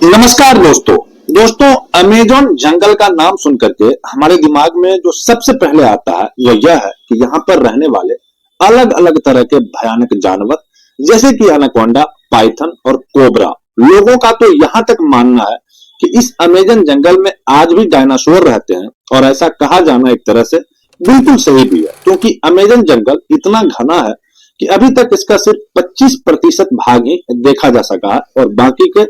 नमस्कार दोस्तों अमेजोन जंगल का नाम सुन करके हमारे दिमाग में जो सबसे पहले आता है वो यह है कि यहाँ पर रहने वाले अलग अलग तरह के भयानक जानवर जैसे कि एनाकोंडा, पाइथन और कोबरा। लोगों का तो यहाँ तक मानना है कि इस अमेजन जंगल में आज भी डायनासोर रहते हैं, और ऐसा कहा जाना एक तरह से बिल्कुल सही भी है, क्योंकि अमेजन जंगल इतना घना है कि अभी तक इसका सिर्फ 25% भाग ही देखा जा सका है, और बाकी के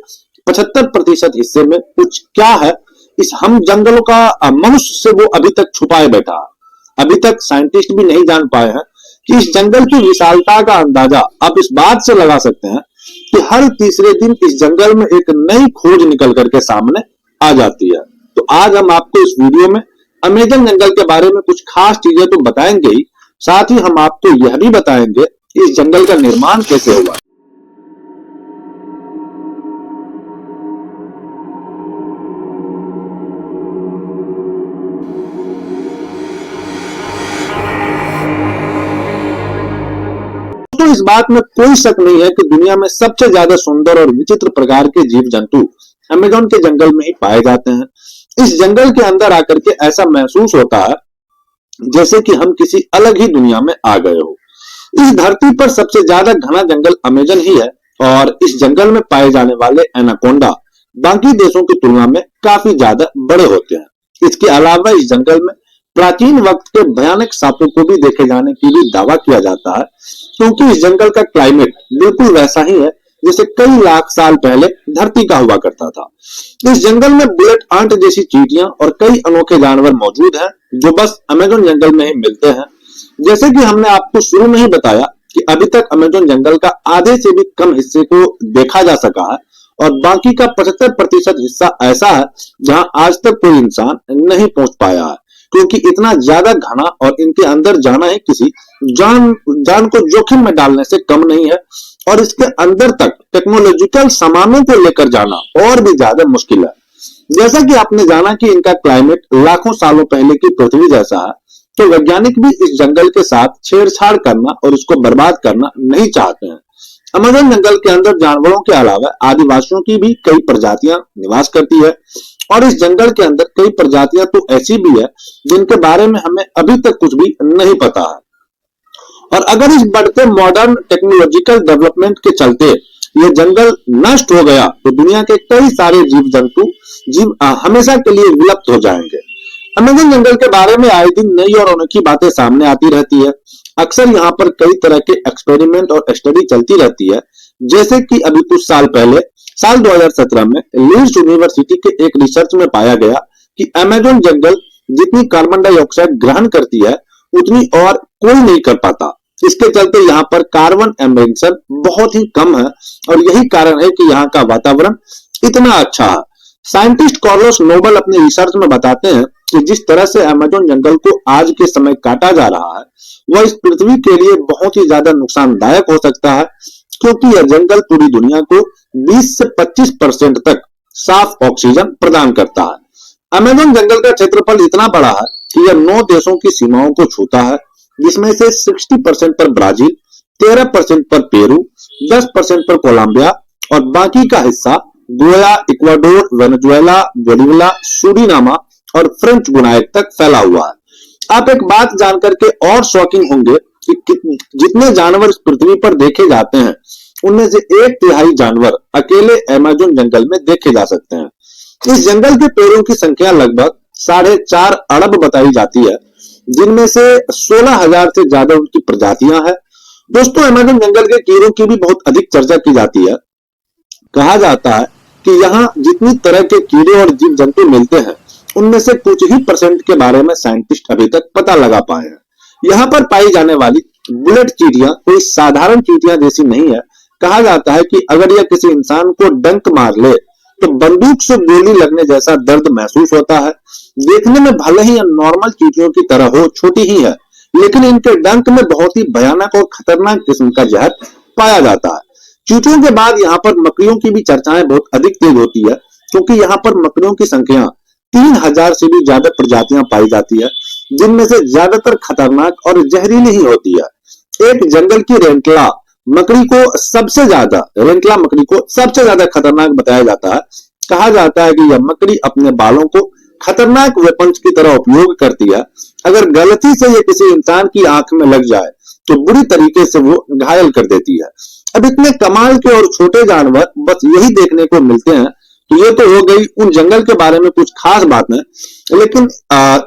75% हिस्से में कुछ क्या है इस हम जंगलों का मनुष्य से वो अभी तक छुपाए बैठा है। अभी तक साइंटिस्ट भी नहीं जान पाए हैं कि इस जंगल की विशालता का अंदाजा आप इस बात से लगा सकते हैं कि हर तीसरे दिन इस जंगल में एक नई खोज निकल करके सामने आ जाती है। तो आज हम आपको इस वीडियो में अमेजन जंगल के बारे में कुछ खास चीजें तो बताएंगे ही, साथ ही हम आपको यह भी बताएंगे कि इस जंगल का निर्माण कैसे हुआ। तो इस बात में कोई शक नहीं है कि दुनिया में सबसे ज्यादा सुंदर और विचित्र प्रकार के जीव जंतु अमेजोन के जंगल में ही पाए जाते हैं। इस जंगल के अंदर आकर के ऐसा महसूस होता है जैसे कि हम किसी अलग ही दुनिया में आ गए हो। इस धरती पर सबसे ज्यादा घना जंगल अमेजन ही है, और इस जंगल में पाए जाने वाले एनाकोंडा बाकी देशों की तुलना में काफी ज्यादा बड़े होते हैं। इसके अलावा इस जंगल में प्राचीन वक्त के भयानक सांपों को भी देखे जाने की भी दावा किया जाता है, क्योंकि इस जंगल का क्लाइमेट बिल्कुल वैसा ही है जैसे कई लाख साल पहले धरती का हुआ करता था। इस जंगल में बुलेट आंट जैसी चींटियां और कई अनोखे जानवर मौजूद हैं जो बस अमेजोन जंगल में ही मिलते हैं। जैसे कि हमने आपको शुरू में ही बताया कि अभी तक अमेजोन जंगल का आधे से भी कम हिस्से को देखा जा सका है, और बाकी का 75% हिस्सा ऐसा है जहां आज तक कोई इंसान नहीं पहुंच पाया है, क्योंकि इतना ज्यादा घना और इनके अंदर जाना ही किसी जान को जोखिम में डालने से कम नहीं है, और इसके अंदर तक टेक्नोलॉजिकल सामानों को लेकर जाना और भी ज्यादा मुश्किल है। जैसा कि आपने जाना कि इनका क्लाइमेट लाखों सालों पहले की पृथ्वी जैसा है, तो वैज्ञानिक भी इस जंगल के साथ छेड़छाड़ करना और इसको बर्बाद करना नहीं चाहते हैं। अमेजन जंगल के अंदर जानवरों के अलावा आदिवासियों की भी कई प्रजातियां निवास करती है, और इस जंगल के अंदर कई प्रजातियां तो ऐसी भी है जिनके बारे में हमें अभी तक कुछ भी नहीं पता है। और अगर इस बढ़ते मॉडर्न टेक्नोलॉजिकल डेवलपमेंट के चलते ये जंगल नष्ट हो गया तो दुनिया के कई सारे जीव हमेशा के लिए विलुप्त हो जाएंगे। अमेजन जंगल के बारे में आए दिन नई और अनोखी बातें सामने आती रहती है। अक्सर यहाँ पर कई तरह के एक्सपेरिमेंट और स्टडी चलती रहती है। जैसे कि अभी कुछ साल पहले साल 2017 में लीड्स यूनिवर्सिटी के एक रिसर्च में पाया गया कि अमेजोन जंगल जितनी कार्बन डाइऑक्साइड ग्रहण करती है उतनी और कोई नहीं कर पाता। इसके चलते यहाँ पर कार्बन एमिशन बहुत ही कम है, और यही कारण है कि यहाँ का वातावरण इतना अच्छा है। साइंटिस्ट कार्लोस नोबल अपने रिसर्च में बताते हैं कि जिस तरह से अमेजोन जंगल को आज के समय काटा जा रहा है वह इस पृथ्वी के लिए बहुत ही ज्यादा नुकसानदायक हो सकता है, क्योंकि यह जंगल पूरी दुनिया को 20 से 25% तक साफ ऑक्सीजन प्रदान करता है। अमेजोन जंगल का क्षेत्रफल इतना बड़ा है कि यह 9 देशों की सीमाओं को छूता है, जिसमें से 60% पर ब्राजील, 13% पर पेरू, 10% पर कोलंबिया, और बाकी का हिस्सा गोया, इक्वाडोर, वेनेजुएला, बोलिविया, सुरीनामा और फ्रेंच गुयाना तक फैला हुआ है। आप एक बात जानकर के और शॉकिंग होंगे कि जितने जानवर इस पृथ्वी पर देखे जाते हैं उनमें से 1/3 जानवर अकेले अमेजोन जंगल में देखे जा सकते हैं। इस जंगल के पेड़ों की संख्या लगभग 4.5 अरब बताई जाती है, जिनमें से 16,000 से ज्यादा उनकी प्रजातियां हैं। दोस्तों, अमेजन जंगल के कीड़ों की भी बहुत अधिक चर्चा की जाती है। कहा जाता है कि यहाँ जितनी तरह के कीड़े और जीव जंतु मिलते हैं उनमें से कुछ ही % के बारे में साइंटिस्ट अभी तक पता लगा पाए हैं। यहाँ पर पाई जाने वाली बुलेट चींटियां कोई साधारण चींटियां जैसी नहीं है। कहा जाता है कि अगर यह किसी इंसान को डंक मार ले तो बंदूक से गोली लगने जैसा दर्द महसूस होता है। देखने में भले ही नॉर्मल चींटियों की तरह हो, छोटी ही है, लेकिन इनके डंक में बहुत ही भयानक और खतरनाक किस्म का जहर पाया जाता है। चींटियों के बाद यहाँ पर मकड़ियों की भी चर्चाएं बहुत अधिक तेज होती है, क्योंकि यहाँ पर मकड़ियों की संख्या 3000 से भी ज्यादा प्रजातियां पाई जाती है, जिनमें से ज्यादातर खतरनाक और जहरीली ही होती है। एक जंगल की रेंटला मकड़ी को सबसे ज्यादा खतरनाक बताया जाता है, कहा जाता है कि यह मकड़ी अपने बालों को खतरनाक वेपन्स की तरह उपयोग करती है। अगर गलती से ये किसी इंसान की आंख में लग जाए तो बुरी तरीके से वो घायल कर देती है। अब इतने कमाल के और छोटे जानवर बस यही देखने को मिलते हैं। तो ये तो हो गई उन जंगल के बारे में कुछ खास बातें, लेकिन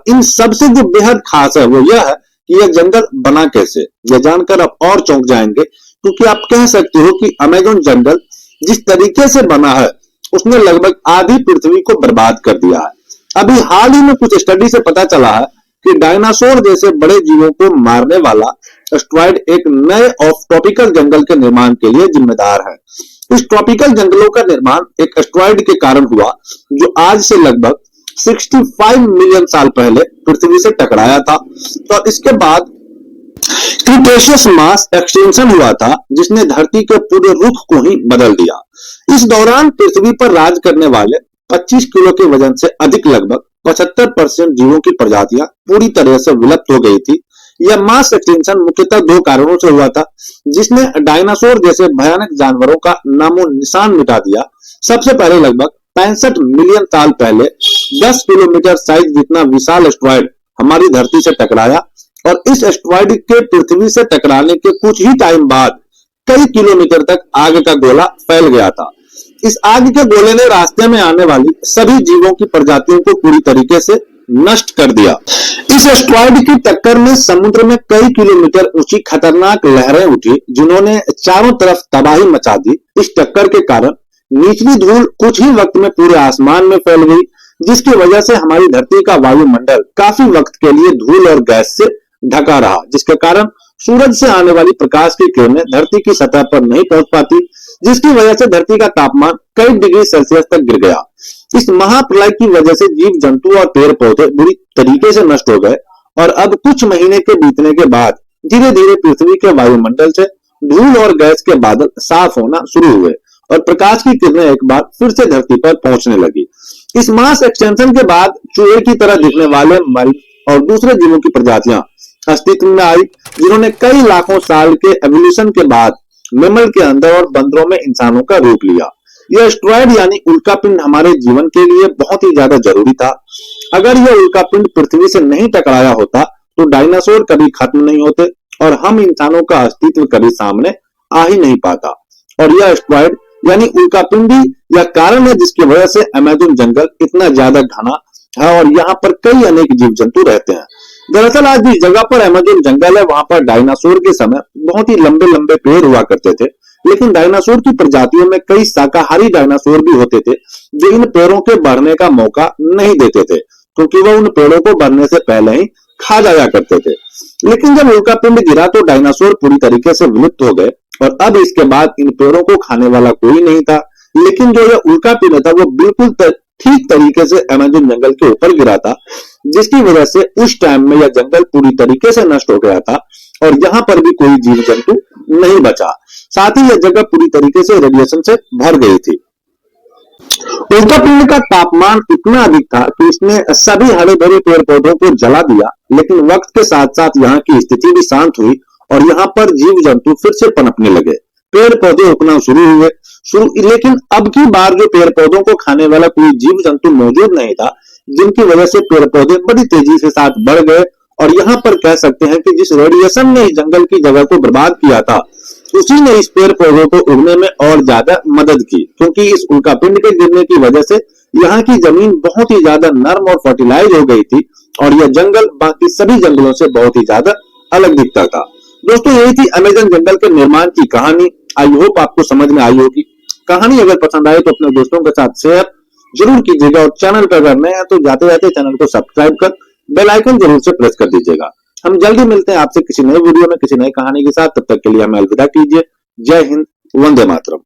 इन सबसे जो बेहद खास है वो यह है कि यह जंगल बना कैसे। यह जानकर आप और चौंक जाएंगे, क्योंकि आप कह सकते हो कि अमेज़न जंगल जिस तरीके से बना है उसने लगभग आधी पृथ्वी को बर्बाद कर दिया है। अभी हाल ही में कुछ स्टडी से पता चला है कि डायनासोर जैसे बड़े जीवों को मारने वाला एस्टेरॉयड एक नए ऑफ ट्रॉपिकल जंगल के निर्माण के लिए जिम्मेदार है। इस ट्रॉपिकल जंगलों का निर्माण एक एस्टेरॉयड के कारण हुआ जो आज से लगभग 65 मिलियन साल पहले पृथ्वी से टकराया था। तो इसके बाद क्रिटेशियस मास एक्सटेंशन हुआ था जिसने धरती के पूरे रुख को ही बदल दिया। इस दौरान पृथ्वी पर राज करने वाले 25 किलो के वजन से अधिक लगभग 75% जीवों की प्रजातियां पूरी तरह से विलुप्त हो गई थी। यह मास एक्सटेंशन मुख्यतः दो कारणों से हुआ था जिसने डायनासोर जैसे भयानक जानवरों का नामो निशान मिटा दिया। सबसे पहले लगभग 65 मिलियन साल पहले 10 किलोमीटर साइज जितना विशाल एस्टेरॉयड हमारी धरती से टकराया और इस एस्टेरॉयड के पृथ्वी से टकराने के कुछ ही टाइम बाद कई किलोमीटर तक आग का गोला फैल गया था। इस आग के गोले ने रास्ते में आने वाली सभी जीवों की प्रजातियों को पूरी तरीके से नष्ट कर दिया। इस एस्टेरॉयड की टक्कर में समुद्र में कई किलोमीटर ऊंची खतरनाक लहरें उठी जिन्होंने चारों तरफ तबाही मचा दी। इस टक्कर के कारण निचली धूल कुछ ही वक्त में पूरे आसमान में फैल गई, जिसकी वजह से हमारी धरती का वायुमंडल काफी वक्त के लिए धूल और गैस से ढका रहा, जिसके कारण सूरज से आने वाली प्रकाश की किरणें धरती की सतह पर नहीं पहुंच पाती, जिसकी वजह से धरती का तापमान कई डिग्री सेल्सियस तक गिर गया। इस महाप्रलय की वजह से जीव जंतु और पेड़ पौधे बुरी तरीके से नष्ट हो गए और अब कुछ महीने के बीतने के बाद धीरे धीरे पृथ्वी के वायुमंडल से धूल और गैस के बादल साफ होना शुरू हुए और प्रकाश की किरणें एक बार फिर से धरती पर पहुंचने लगी। इस मास एक्सटेंशन के बाद चूहे की तरह दिखने वाले मल और दूसरे जीवों की प्रजातियां अस्तित्व में आई, जिन्होंने कई लाखों साल के एवोल्यूशन के बाद मैमल के अंदर और बंदरों में इंसानों का रूप लिया। यह एस्टेरॉयड यानी उल्कापिंड हमारे जीवन के लिए बहुत ही ज्यादा जरूरी था। अगर यह उल्कापिंड पृथ्वी से नहीं टकराया होता तो डायनासोर कभी खत्म नहीं होते और हम इंसानों का अस्तित्व कभी सामने आ ही नहीं पाता। और यह एस्टेरॉयड यानी उल्कापिंड ही यह कारण है जिसकी वजह से अमेज़न जंगल इतना ज्यादा घना है और यहाँ पर कई अनेक जीव जंतु रहते हैं। दरअसल आज जिस जगह पर अमेज़न जंगल है वहां पर डायनासोर के समय बहुत ही लंबे लंबे पेड़ हुआ करते थे, लेकिन डायनासोर की प्रजातियों में कई शाकाहारी डायनासोर भी होते थे जो इन पेड़ों के बढ़ने का मौका नहीं देते थे, क्योंकि वह उन पेड़ों को बढ़ने से पहले ही खा जाया करते थे। लेकिन जब उल्कापिंड गिरा तो डायनासोर पूरी तरीके से विलुप्त हो गए और अब इसके बाद इन पेड़ों को खाने वाला कोई नहीं था। लेकिन जो यह उल्कापिंड था वो बिल्कुल ठीक तरीके से अमेज़न जंगल के ऊपर गिरा था, जिसकी वजह से उस टाइम में यह जंगल पूरी तरीके से नष्ट हो गया था और यहाँ पर भी कोई जीव जंतु नहीं बचा। साथ ही यह जगह पूरी तरीके से रेडिएशन से भर गई थी। उल्कापिंड का तापमान इतना अधिक था कि इसने सभी हरे भरे पेड़ पौधों को जला दिया, लेकिन वक्त के साथ साथ यहाँ की स्थिति भी शांत हुई और यहाँ पर जीव जंतु फिर से पनपने लगे। पेड़ पौधे उगना शुरू हुए, लेकिन अब की बार जो पेड़ पौधों को खाने वाला कोई जीव जंतु मौजूद नहीं था, जिनकी वजह से पेड़ पौधे बड़ी तेजी से साथ बढ़ गए। और यहाँ पर कह सकते हैं कि जिस रेडिएशन ने इस जंगल की जगह को बर्बाद किया था, उसी ने इस पेड़ पौधों को उगने में और ज्यादा मदद की, क्योंकि इस उल्कापिंड के गिरने की वजह से यहाँ की जमीन बहुत ही ज्यादा नर्म और फर्टिलाइज हो गई थी और यह जंगल बाकी सभी जंगलों से बहुत ही ज्यादा अलग दिखता था। दोस्तों, यही थी अमेज़न जंगल के निर्माण की कहानी। आई होप आपको समझ में आई होगी। कहानी अगर पसंद आए तो अपने दोस्तों के साथ शेयर जरूर कीजिएगा और चैनल पर अगर नए हैं तो जाते जाते चैनल को सब्सक्राइब कर बेल आइकन जरूर से प्रेस कर दीजिएगा। हम जल्दी मिलते हैं आपसे किसी नए वीडियो में किसी नई कहानी के साथ। तब तक के लिए हमें अलविदा कीजिए। जय हिंद, वंदे मातरम।